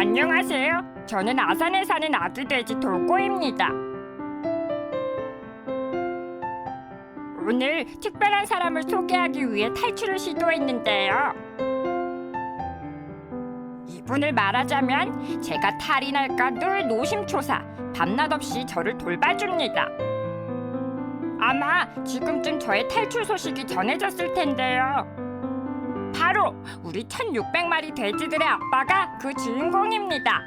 안녕하세요. 저는 아산에 사는 아기 돼지 돌꼬입니다. 오늘 특별한 사람을 소개하기 위해 탈출을 시도했는데요. 이분을 말하자면 제가 탈이 날까 늘 노심초사, 밤낮 없이 저를 돌봐줍니다. 아마 지금쯤 저의 탈출 소식이 전해졌을 텐데요. 바로 우리 1600마리 돼지들의 아빠가 그 주인공입니다.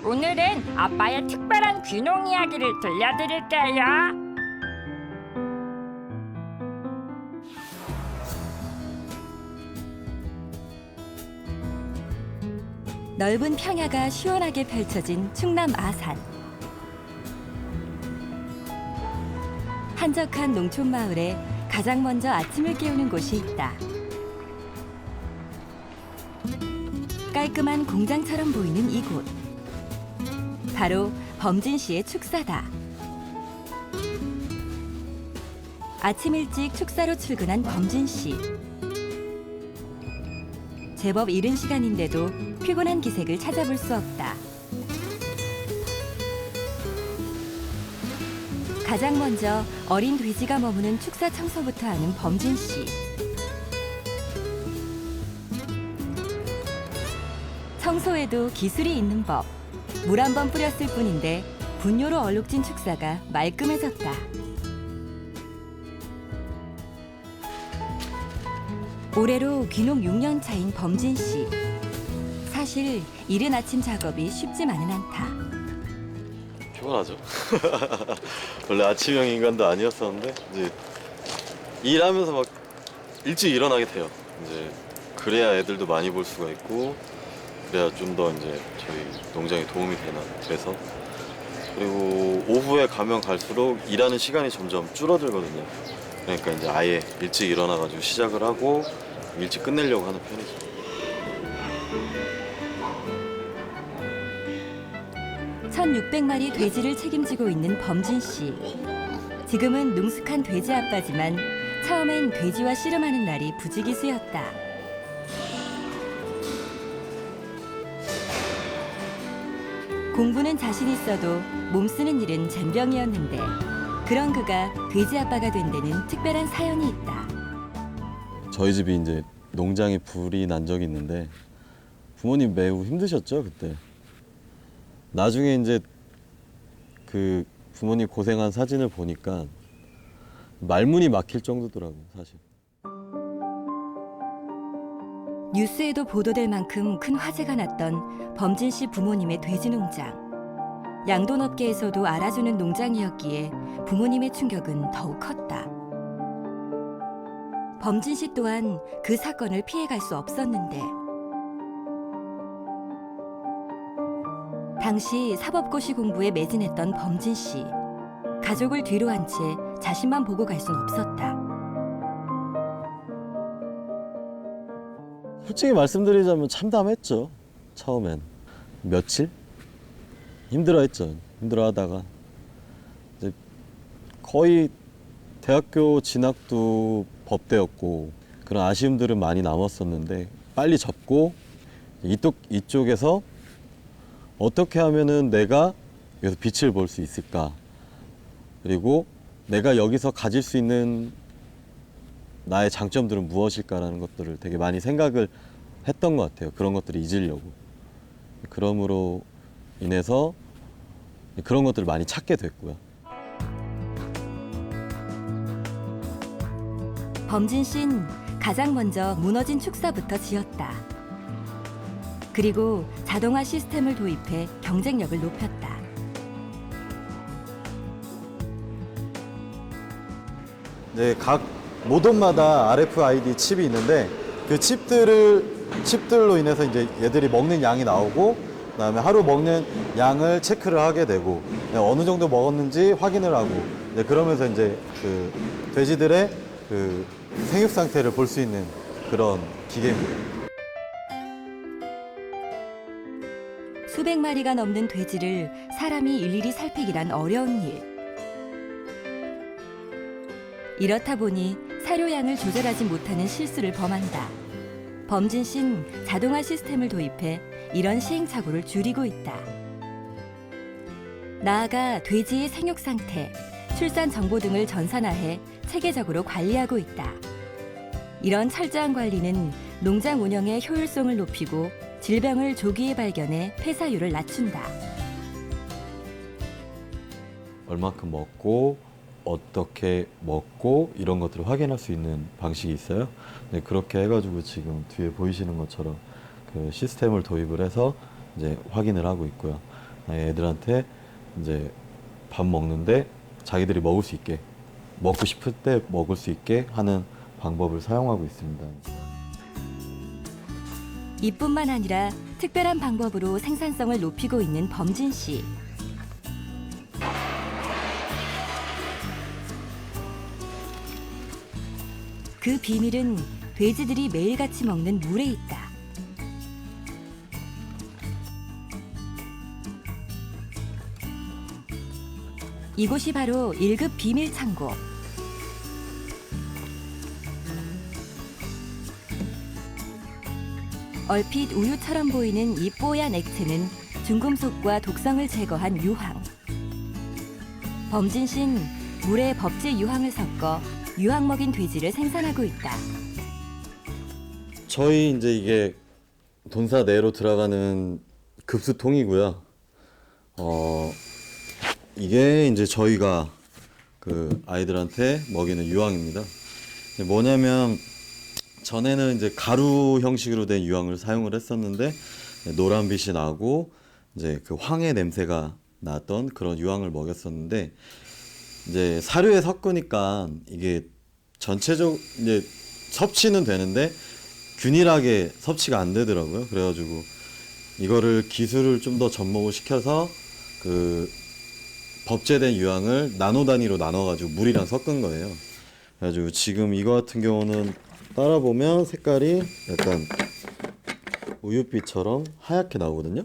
오늘은 아빠의 특별한 귀농 이야기를 들려드릴게요. 넓은 평야가 시원하게 펼쳐진 충남 아산. 한적한 농촌 마을에 가장 먼저 아침을 깨우는 곳이 있다. 깔끔한 공장처럼 보이는 이곳. 바로 범진 씨의 축사다. 아침 일찍 축사로 출근한 범진 씨. 제법 이른 시간인데도 피곤한 기색을 찾아볼 수 없다. 가장 먼저 어린 돼지가 머무는 축사 청소부터 하는 범진 씨. 청소에도 기술이 있는 법. 물 한 번 뿌렸을 뿐인데 분뇨로 얼룩진 축사가 말끔해졌다. 올해로 귀농 6년 차인 범진 씨. 사실 이른 아침 작업이 쉽지만은 않다. 피곤하죠. 원래 아침형 인간도 아니었었는데 이제 일하면서 막 일찍 일어나게 돼요. 이제 그래야 애들도 많이 볼 수가 있고 그래야 좀 더 이제 저희 농장에 도움이 되나. 그래서 그리고 오후에 가면 갈수록 일하는 시간이 점점 줄어들거든요. 그러니까 이제 아예 일찍 일어나가지고 시작을 하고 일찍 끝내려고 하는 편이죠. (1600마리) 돼지를 책임지고 있는 범진 씨. 지금은 능숙한 돼지 아빠지만 처음엔 돼지와 씨름하는 날이 부지기수였다. 공부는 자신 있어도 몸 쓰는 일은 젬병이었는데 그런 그가 돼지 아빠가 된 데는 특별한 사연이 있다. 저희 집이 이제 농장에 불이 난 적이 있는데 부모님 매우 힘드셨죠 그때. 나중에 이제 그 부모님 고생한 사진을 보니까 말문이 막힐 정도더라고요 사실. 뉴스에도 보도될 만큼 큰 화제가 났던 범진 씨 부모님의 돼지 농장. 양돈업계에서도 알아주는 농장이었기에 부모님의 충격은 더욱 컸다. 범진 씨 또한 그 사건을 피해갈 수 없었는데 당시 사법고시 공부에 매진했던 범진 씨. 가족을 뒤로 한 채 자신만 보고 갈 순 없었다. 솔직히 말씀드리자면 참담했죠. 처음엔 며칠 힘들어했죠. 힘들어하다가 이제 거의 대학교 진학도 법대였고 그런 아쉬움들은 많이 남았었는데 빨리 접고 이쪽에서 어떻게 하면은 내가 여기서 빛을 볼 수 있을까, 그리고 내가 여기서 가질 수 있는 나의 장점들은 무엇일까라는 것들을 되게 많이 생각을 했던 것 같아요. 그런 것들을 잊으려고. 그러므로 인해서 그런 것들을 많이 찾게 됐고요. 범진 씨는 가장 먼저 무너진 축사부터 지었다. 그리고 자동화 시스템을 도입해 경쟁력을 높였다. 네, 각 모던마다 RFID 칩이 있는데 그 칩들로 인해서 이제 얘들이 먹는 양이 나오고 그다음에 하루 먹는 양을 체크를 하게 되고 어느 정도 먹었는지 확인을 하고 그러면서 이제 그 돼지들의 그 생육 상태를 볼 수 있는 그런 기계입니다. 수백 마리가 넘는 돼지를 사람이 일일이 살피기란 어려운 일. 이렇다 보니 사료양을 조절하지 못하는 실수를 범한다. 범진 씨는 자동화 시스템을 도입해 이런 시행착오를 줄이고 있다. 나아가 돼지의 생육 상태, 출산 정보 등을 전산화해 체계적으로 관리하고 있다. 이런 철저한 관리는 농장 운영의 효율성을 높이고 질병을 조기에 발견해 폐사율을 낮춘다. 얼마큼 먹고 어떻게 먹고 이런 것들을 확인할 수 있는 방식이 있어요. 네, 그렇게 해가지고 지금 뒤에 보이시는 것처럼 그 시스템을 도입을 해서 이제 확인을 하고 있고요. 애들한테 이제 밥 먹는데 자기들이 먹을 수 있게, 먹고 싶을 때 먹을 수 있게 하는 방법을 사용하고 있습니다. 이뿐만 아니라 특별한 방법으로 생산성을 높이고 있는 범진 씨. 그 비밀은 돼지들이 매일같이 먹는 물에 있다. 이곳이 바로 1급 비밀 창고. 얼핏 우유처럼 보이는 이 뽀얀 액체는 중금속과 독성을 제거한 유황. 범진 씨는 물에 법제 유황을 섞어 유황 먹인 돼지를 생산하고 있다. 저희 이제 이게 돈사 내로 들어가는 급수통이고요. 이게 이제 저희가 그 아이들한테 먹이는 유황입니다. 뭐냐면 전에는 이제 가루 형식으로 된 유황을 사용을 했었는데 노란빛이 나고 이제 그 황의 냄새가 났던 그런 유황을 먹였었는데 이제 사료에 섞으니까 이게 전체적 이제 섭취는 되는데 균일하게 섭취가 안 되더라고요. 그래가지고 이거를 기술을 좀 더 접목을 시켜서 그 법제된 유황을 나노 단위로 나눠가지고 물이랑 섞은 거예요. 그래가지고 지금 이거 같은 경우는 따라 보면 색깔이 약간 우유빛처럼 하얗게 나오거든요.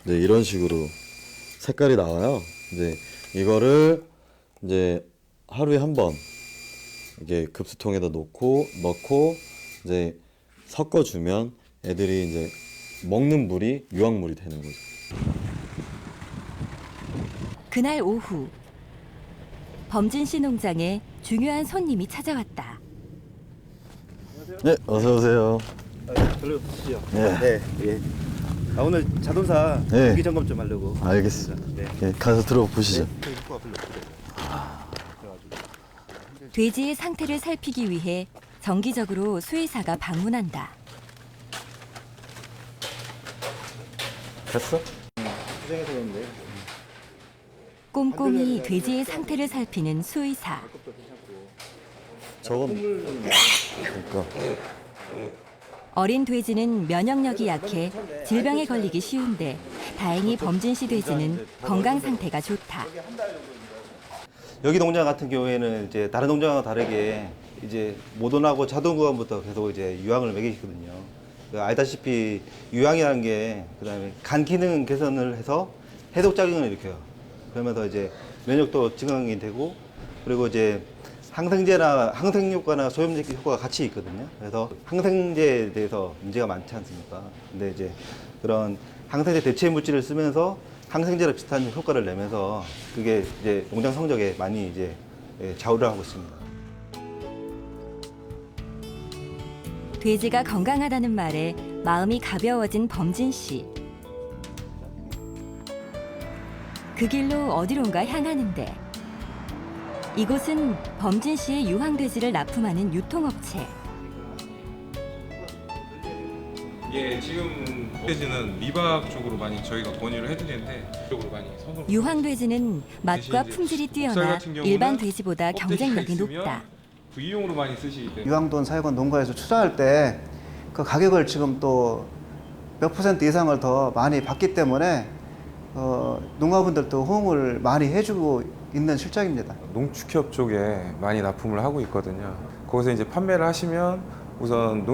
네, 이런 식으로 색깔이 나와요. 이제 이거를 이제 하루에 한 번 이게 급수통에다 넣고 이제 섞어주면 애들이 이제 먹는 물이 유황물이 되는 거죠. 그날 오후 범진 씨 농장에 중요한 손님이 찾아왔다. 네, 어서 오세요. 별로 없으시죠? 네. 네. 예. 아, 오늘 자동차 네. 주기 점검 좀 하려고. 알겠습니다. 네. 네, 가서 들어보시죠. 돼지의 상태를 살피기 위해 정기적으로 수의사가 방문한다. 됐어? 고생해서 그런데. 꼼꼼히 돼지의 상태를 살피는 수의사. 저건 그러니까 어린 돼지는 면역력이 약해 질병에 걸리기 쉬운데 다행히 범진 씨 돼지는 건강 상태가 좋다. 여기 농장 같은 경우에는 이제 다른 농장과 다르게 이제 모던하고 자동 구간부터 계속 이제 유황을 먹이시거든요. 그 알다시피 유황이라는 게 그다음에 간 기능 개선을 해서 해독 작용을 일으켜요. 그러면서 이제 면역도 증강이 되고 그리고 이제 항생제나 항생 효과나 소염제 효과가 같이 있거든요. 그래서 항생제에 대해서 문제가 많지 않습니까? 근데 이제 그런 항생제 대체 물질을 쓰면서 항생제랑 비슷한 효과를 내면서 그게 이제 농장 성적에 많이 이제 좌우를 하고 있습니다. 돼지가 건강하다는 말에 마음이 가벼워진 범진 씨. 그 길로 어디론가 향하는데 이곳은 범진 씨의 유황돼지를 납품하는 유통업체. 예, 지금 돼지는 미박 쪽으로 많이 저희가 권유를 해드리는데 쪽으로 많이 선호를. 유황돼지는 맛과 대신 이제 품질이 목살 뛰어나 같은 경우는 일반 돼지보다 껍데기가 경쟁력이 있으면 높다. V용으로 많이 쓰시기 때문에. 유황돈 사육원 농가에서 추정할 때 그 가격을 지금 또 몇 % 이상을 더 많이 받기 때문에 농가분들도 호응을 많이 해주고 있는 실정입니다. 농축협 쪽에 많이 납품을 하고 있거든요. 거기서 이제 판매를 하시면 우선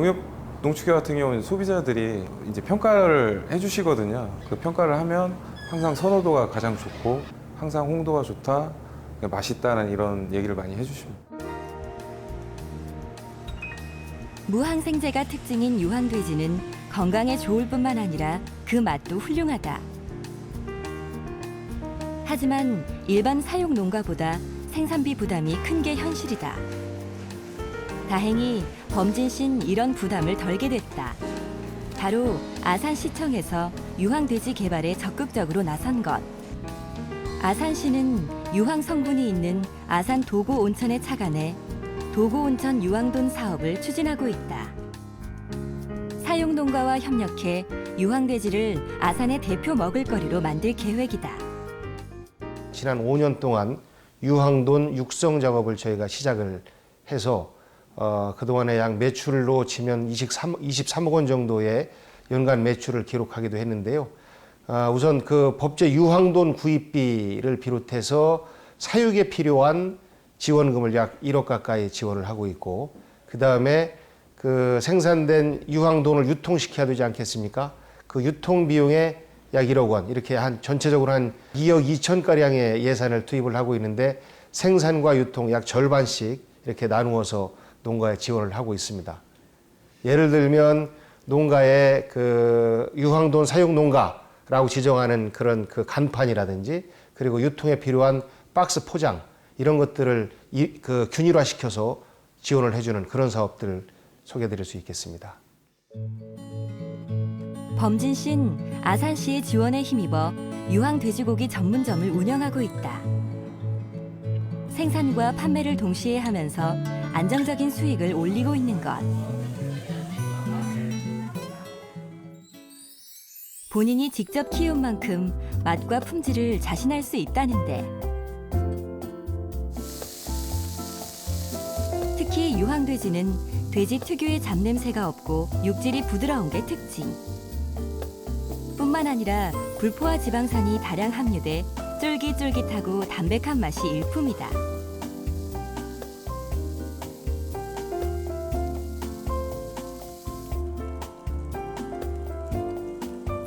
농축협 같은 경우는 소비자들이 이제 평가를 해주시거든요. 그 평가를 하면 항상 선호도가 가장 좋고 항상 홍도가 좋다, 맛있다는 이런 얘기를 많이 해주십니다. 무항생제가 특징인 유황돼지는 건강에 좋을 뿐만 아니라 그 맛도 훌륭하다. 하지만 일반 사육 농가보다 생산비 부담이 큰 게 현실이다. 다행히 범진씨는 이런 부담을 덜게 됐다. 바로 아산시청에서 유황돼지 개발에 적극적으로 나선 것. 아산시는 유황 성분이 있는 아산 도고 온천에 착안해 도고 온천 유황돈 사업을 추진하고 있다. 사육 농가와 협력해 유황돼지를 아산의 대표 먹을거리로 만들 계획이다. 지난 5년 동안 유황돈 육성 작업을 저희가 시작을 해서 그동안에 약 매출로 치면 23억 원 정도의 연간 매출을 기록하기도 했는데요. 우선 그 법제 유황돈 구입비를 비롯해서 사육에 필요한 지원금을 약 1억 가까이 지원을 하고 있고, 그 다음에 그 생산된 유황돈을 유통시켜야 되지 않겠습니까? 그 유통 비용에 약 1억 원, 이렇게 전체적으로 한 2억 2천가량의 예산을 투입을 하고 있는데, 생산과 유통 약 절반씩 이렇게 나누어서 농가에 지원을 하고 있습니다. 예를 들면 농가에 그 유황돈 사육 농가라고 지정하는 그런 그 간판이라든지, 그리고 유통에 필요한 박스 포장, 이런 것들을 그 균일화시켜서 지원을 해주는 그런 사업들을 소개해드릴 수 있겠습니다. 범진씨는 아산시의 지원에 힘입어 유황돼지고기 전문점을 운영하고 있다. 생산과 판매를 동시에 하면서 안정적인 수익을 올리고 있는 것. 본인이 직접 키운 만큼 맛과 품질을 자신할 수 있다는데, 특히 유황돼지는 돼지 특유의 잡냄새가 없고 육질이 부드러운 게 특징. 뿐만 아니라 불포화 지방산이 다량 함유돼 쫄깃쫄깃하고 담백한 맛이 일품이다.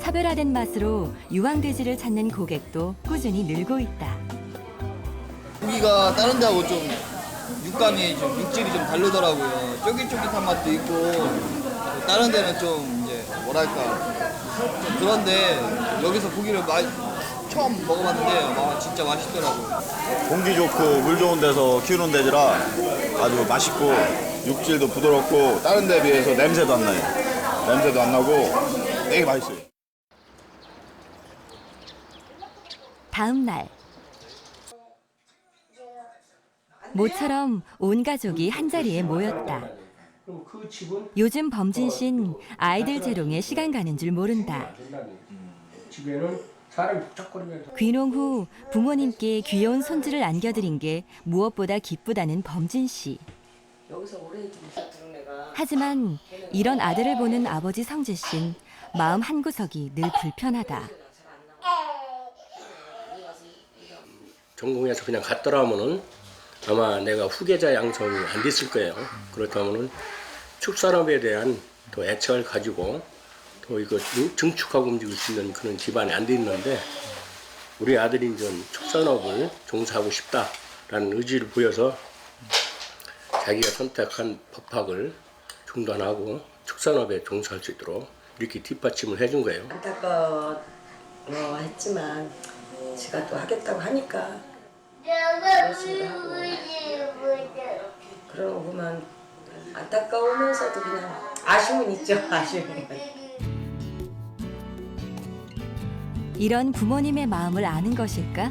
차별화된 맛으로 유황돼지를 찾는 고객도 꾸준히 늘고 있다. 고기가 다른 데하고 좀 육감이 좀 육질이 좀 다르더라고요. 쫄깃쫄깃한 맛도 있고, 다른 데는 좀 이제 뭐랄까 좀 그런데 여기서 고기를 처음 먹어봤는데 진짜 맛있더라고요. 공기 좋고 물 좋은 데서 키우는 돼지라 아주 맛있고 육질도 부드럽고 다른 데 비해서 냄새도 안 나요. 냄새도 안 나고 되게 맛있어요. 다음 날, 모처럼 온 가족이 한자리에 모였다. 요즘 범진씨는 아이들 재롱에 시간 가는 줄 모른다. 귀농 후 부모님께 귀여운 손주를 안겨드린 게 무엇보다 기쁘다는 범진씨. 하지만 이런 아들을 보는 아버지 성재씨는 마음 한구석이 늘 불편하다. 전공해서 그냥 갔더라면은 아마 내가 후계자 양성이 안 됐을 거예요. 그렇다면은 축산업에 대한 또 애착을 가지고 또 이거 증축하고 움직일 수 있는 그런 기반이 안 돼 있는데, 우리 아들이 이제 축산업을 종사하고 싶다라는 의지를 보여서 자기가 선택한 법학을 중단하고 축산업에 종사할 수 있도록 이렇게 뒷받침을 해준 거예요. 안타까워했지만 지가 또 하겠다고 하니까 열심히 하고 그런 거 보면 안타까우면서도 그냥 아쉬움은 있죠. 아쉬움은. 이런 부모님의 마음을 아는 것일까?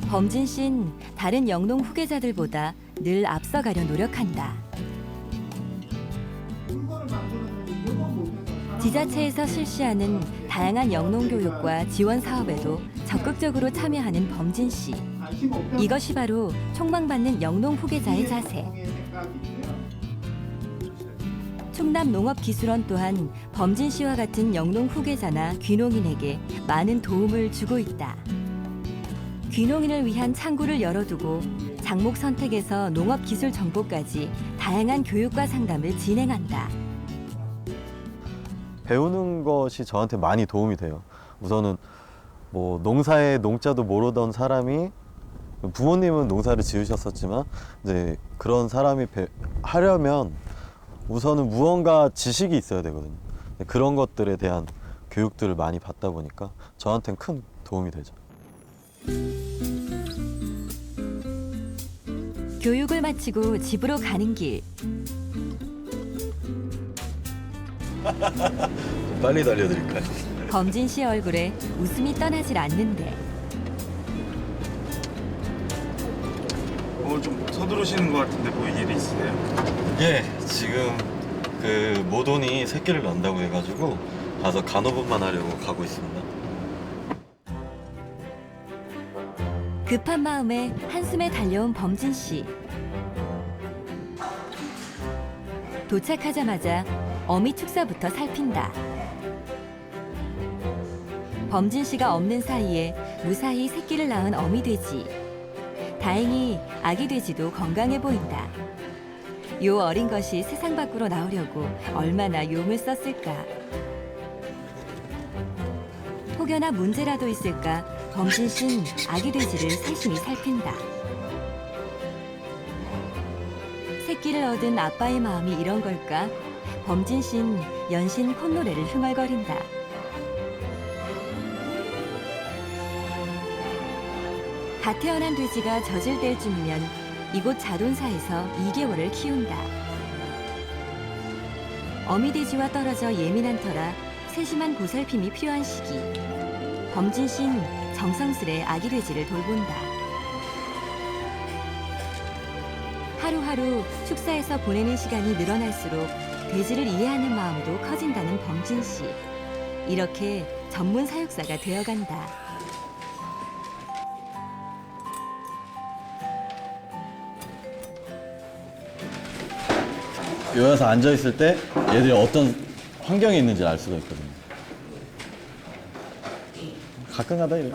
범진씨는 다른 영농 후계자들보다 늘 앞서가려 노력한다. 지자체에서 실시하는 다양한 영농 교육과 지원 사업에도 적극적으로 참여하는 범진씨. 이것이 바로 촉망받는 영농 후계자의 자세. 충남농업기술원 또한 범진씨와 같은 영농 후계자나 귀농인에게 많은 도움을 주고 있다. 귀농인을 위한 창구를 열어두고 작목 선택에서 농업기술 정보까지 다양한 교육과 상담을 진행한다. 배우는 것이 저한테 많이 도움이 돼요. 우선은 뭐 농사에 농자도 모르던 사람이, 부모님은 농사를 지으셨었지만 이제 그런 사람이 하려면 우선은 무언가 지식이 있어야 되거든요. 그런 것들에 대한 교육들을 많이 받다 보니까 저한테는 큰 도움이 되죠. 교육을 마치고 집으로 가는 길. 빨리 달려드릴까요? 범진 씨의 얼굴에 웃음이 떠나질 않는데 오늘 좀 서두르시는 것 같은데 뭐 일이 있으세요? 예, 지금 그 모돈이 새끼를 낳는다고 해가지고 가서 간호분만 하려고 가고 있습니다. 급한 마음에 한숨에 달려온 범진 씨. 도착하자마자 어미 축사부터 살핀다. 범진 씨가 없는 사이에 무사히 새끼를 낳은 어미 돼지. 다행히 아기 돼지도 건강해 보인다. 요 어린 것이 세상 밖으로 나오려고 얼마나 용을 썼을까. 혹여나 문제라도 있을까 범진 씨는 아기 돼지를 세심히 살핀다. 새끼를 얻은 아빠의 마음이 이런 걸까? 범진 씨는 연신 콧노래를 흥얼거린다. 갓 태어난 돼지가 젖을 뗄 쯤이면 이곳 자돈사에서 2개월을 키운다. 어미 돼지와 떨어져 예민한 터라 세심한 보살핌이 필요한 시기. 범진 씨는 정성스레 아기 돼지를 돌본다. 하루하루 축사에서 보내는 시간이 늘어날수록 돼지를 이해하는 마음도 커진다는 범진 씨. 이렇게 전문 사육사가 되어간다. 여기 와서 앉아있을 때 얘들이 어떤 환경에 있는지 알 수가 있거든요. 가끔가다 이래.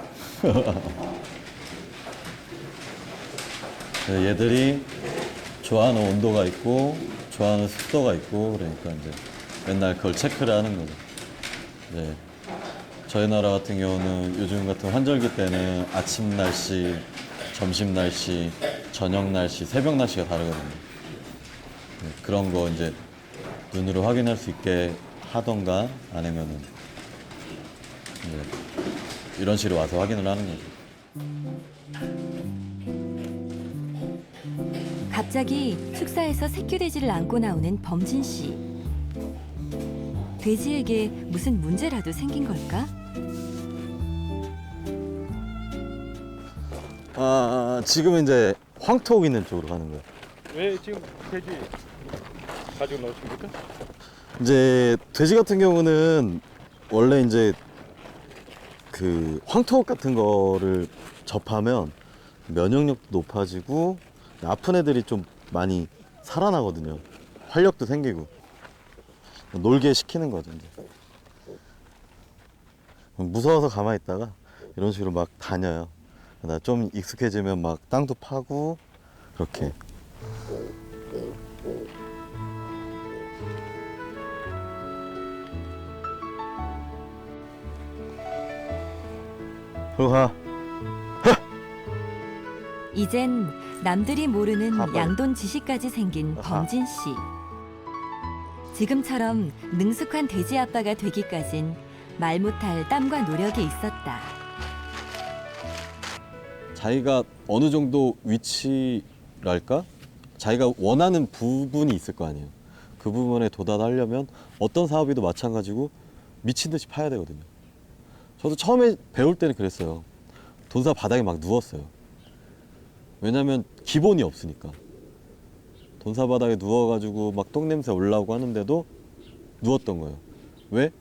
얘들이 좋아하는 온도가 있고 좋아하는 습도가 있고 그러니까 이제 맨날 그걸 체크를 하는 거죠. 이제 저희 나라 같은 경우는 요즘 같은 환절기 때는 아침 날씨, 점심 날씨, 저녁 날씨, 새벽 날씨가 다르거든요. 그런 거 이제 눈으로 확인할 수 있게 하던가 아니면은 이제 이런 식으로 와서 확인을 하는 거죠. 갑자기 축사에서 새끼 돼지를 안고 나오는 범진 씨. 돼지에게 무슨 문제라도 생긴 걸까? 지금은 이제 황토 있는 쪽으로 가는 거예요. 왜 지금 돼지 가지고 나오십니까? 이제 돼지 같은 경우는 원래 이제 그 황토 같은 거를 접하면 면역력도 높아지고 아픈 애들이 좀 많이 살아나거든요. 활력도 생기고 놀게 시키는 거죠. 이제. 무서워서 가만히 있다가 이런 식으로 막 다녀요. 나 좀 익숙해지면 막 땅도 파고 그렇게. 가. 이젠 남들이 모르는 가봐요. 양돈 지식까지 생긴 범진 씨. 지금처럼 능숙한 돼지 아빠가 되기까진 말 못할 땀과 노력이 있었다. 자기가 어느 정도 위치랄까? 자기가 원하는 부분이 있을 거 아니에요. 그 부분에 도달하려면 어떤 사업이도 마찬가지고 미친 듯이 파야 되거든요. 저도 처음에 배울 때는 그랬어요. 돈사 바닥에 막 누웠어요. 왜냐면 기본이 없으니까. 돈사 바닥에 누워가지고 막 똥냄새 올라오고 하는데도 누웠던 거예요. 왜?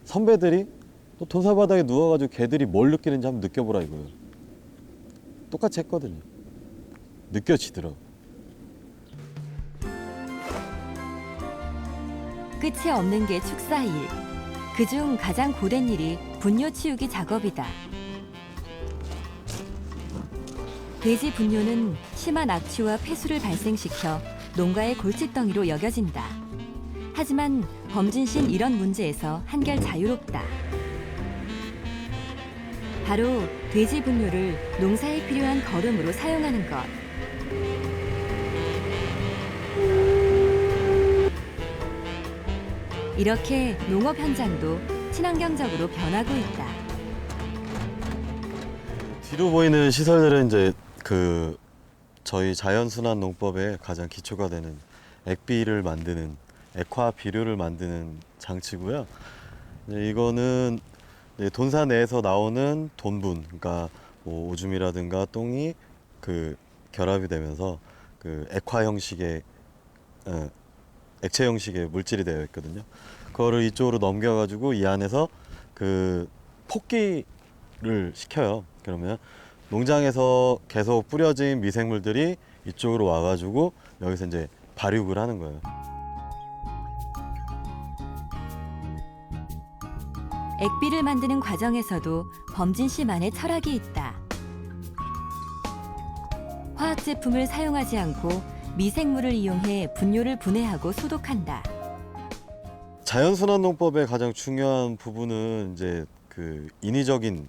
선배들이 또 돈사 바닥에 누워가지고 걔들이 뭘 느끼는지 한번 느껴보라 이거예요. 똑같이 했거든요. 느껴지더라고. 끝이 없는 게 축사일. 그중 가장 고된 일이 분뇨 치우기 작업이다. 돼지 분뇨는 심한 악취와 폐수를 발생시켜 농가의 골칫덩이로 여겨진다. 하지만 범진 씨는 이런 문제에서 한결 자유롭다. 바로 돼지 분뇨를 농사에 필요한 거름으로 사용하는 것. 이렇게 농업 현장도 친환경적으로 변하고 있다. 뒤로 보이는 시설들은 이제 저희 자연순환 농법의 가장 기초가 되는 액비를 만드는 액화 비료를 만드는 장치고요. 이거는 돈사 내에서 나오는 돈분, 그러니까 뭐 오줌이라든가 똥이 결합이 되면서 액화 형식의 액체 형식의 물질이 되어 있거든요. 그거를 이쪽으로 넘겨가지고 이 안에서 폭기를 시켜요. 그러면 농장에서 계속 뿌려진 미생물들이 이쪽으로 와가지고 여기서 이제 발육을 하는 거예요. 액비를 만드는 과정에서도 범진 씨만의 철학이 있다. 화학 제품을 사용하지 않고 미생물을 이용해 분뇨를 분해하고 소독한다. 자연순환 농법의 가장 중요한 부분은 이제 인위적인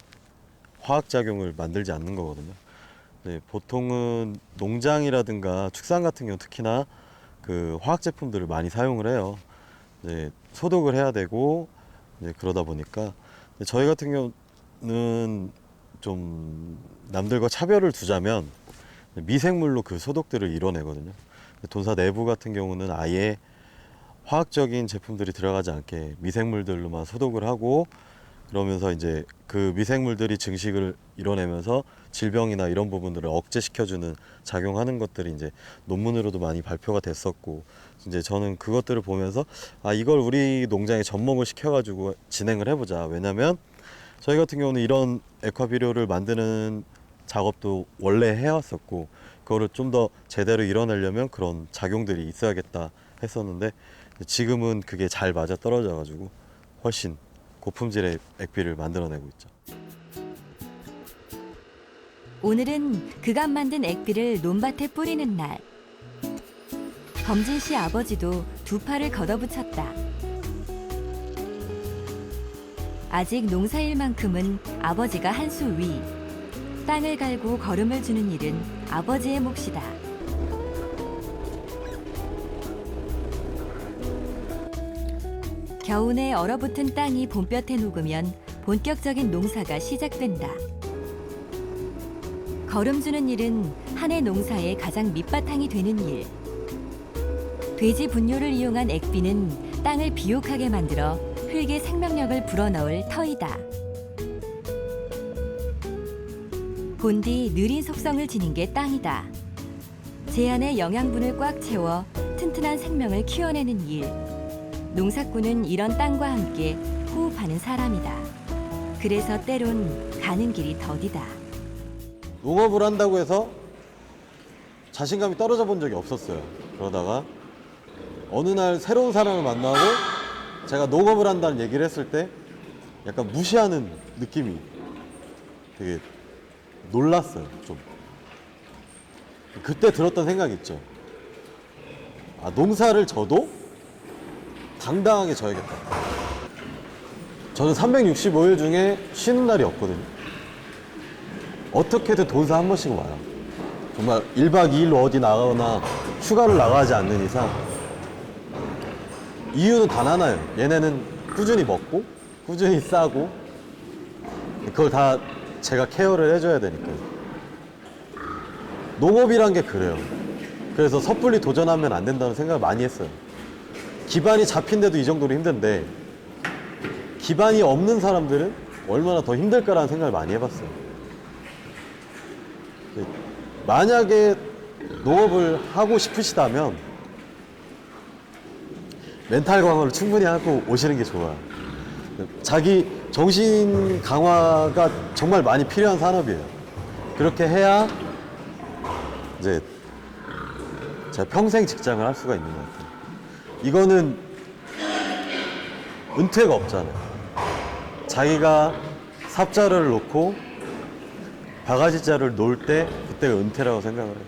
화학 작용을 만들지 않는 거거든요. 보통은 농장이라든가 축산 같은 경우 특히나 화학 제품들을 많이 사용을 해요. 소독을 해야 되고 그러다 보니까 저희 같은 경우는 좀 남들과 차별을 두자면 미생물로 소독들을 이뤄내거든요. 돈사 내부 같은 경우는 아예 화학적인 제품들이 들어가지 않게 미생물들로만 소독을 하고 그러면서 이제 미생물들이 증식을 이뤄내면서 질병이나 이런 부분들을 억제시켜주는 작용하는 것들이 이제 논문으로도 많이 발표가 됐었고 이제 저는 그것들을 보면서 이걸 우리 농장에 접목을 시켜가지고 진행을 해보자. 왜냐면 저희 같은 경우는 이런 액화 비료를 만드는 작업도 원래 해왔었고 그거를 좀 더 제대로 이뤄내려면 그런 작용들이 있어야겠다 했었는데 지금은 그게 잘 맞아 떨어져 가지고 훨씬 고품질의 액비를 만들어내고 있죠. 오늘은 그간 만든 액비를 논밭에 뿌리는 날. 범진 씨 아버지도 두 팔을 걷어붙였다. 아직 농사일만큼은 아버지가 한 수 위. 땅을 갈고 거름을 주는 일은 아버지의 몫이다. 겨우내 얼어붙은 땅이 봄볕에 녹으면 본격적인 농사가 시작된다. 거름 주는 일은 한 해 농사의 가장 밑바탕이 되는 일. 돼지 분뇨를 이용한 액비는 땅을 비옥하게 만들어 흙에 생명력을 불어넣을 터이다. 본디 느린 속성을 지닌 게 땅이다. 제 안에 영양분을 꽉 채워 튼튼한 생명을 키워내는 일. 농사꾼은 이런 땅과 함께 호흡하는 사람이다. 그래서 때론 가는 길이 더디다. 농업을 한다고 해서 자신감이 떨어져 본 적이 없었어요. 그러다가 어느 날 새로운 사람을 만나고 제가 농업을 한다는 얘기를 했을 때 약간 무시하는 느낌이 되게 놀랐어요. 좀 그때 들었던 생각이 있죠. 농사를 져도 당당하게 져야겠다. 저는 365일 중에 쉬는 날이 없거든요. 어떻게든 돈사 한 번씩 와요. 정말 1박 2일로 어디 나가거나 휴가를 나가지 않는 이상 이유는 단 하나예요. 얘네는 꾸준히 먹고 꾸준히 싸고 그걸 다 제가 케어를 해줘야 되니까요. 농업이란 게 그래요. 그래서 섣불리 도전하면 안 된다는 생각을 많이 했어요. 기반이 잡힌데도 이 정도로 힘든데 기반이 없는 사람들은 얼마나 더 힘들까라는 생각을 많이 해봤어요. 만약에 농업을 하고 싶으시다면 멘탈 강화를 충분히 하고 오시는 게 좋아요. 자기 정신 강화가 정말 많이 필요한 산업이에요. 그렇게 해야 이제 제가 평생 직장을 할 수가 있는 것 같아요. 이거는 은퇴가 없잖아요. 자기가 삽자루를 놓고 바가지자루를 놓을 때 그때가 은퇴라고 생각을 해요.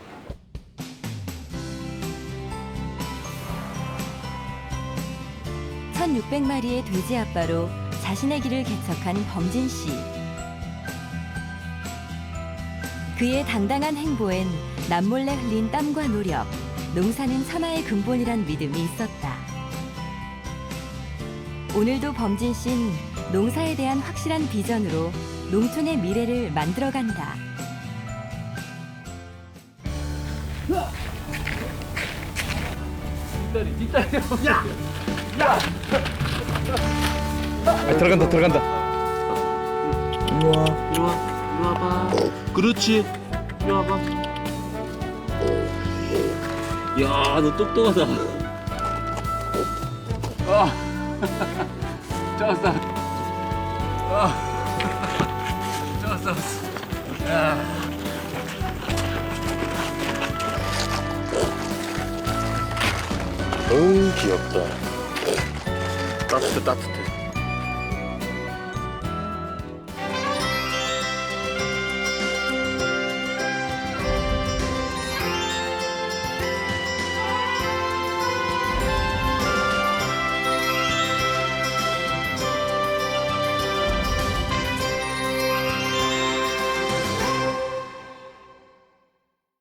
(1600마리의) 돼지 아빠로 자신의 길을 개척한 범진 씨. 그의 당당한 행보엔 남몰래 흘린 땀과 노력, 농사는 천하의 근본이란 믿음이 있었다. 오늘도 범진 씨는 농사에 대한 확실한 비전으로 농촌의 미래를 만들어간다. 들어간다 들어간다. 이리 와봐. 그렇지. 이리 와봐. 야, 너 똑똑하다. 잡았어. 잡았어. 야. 어우 귀엽다. 따뜻해.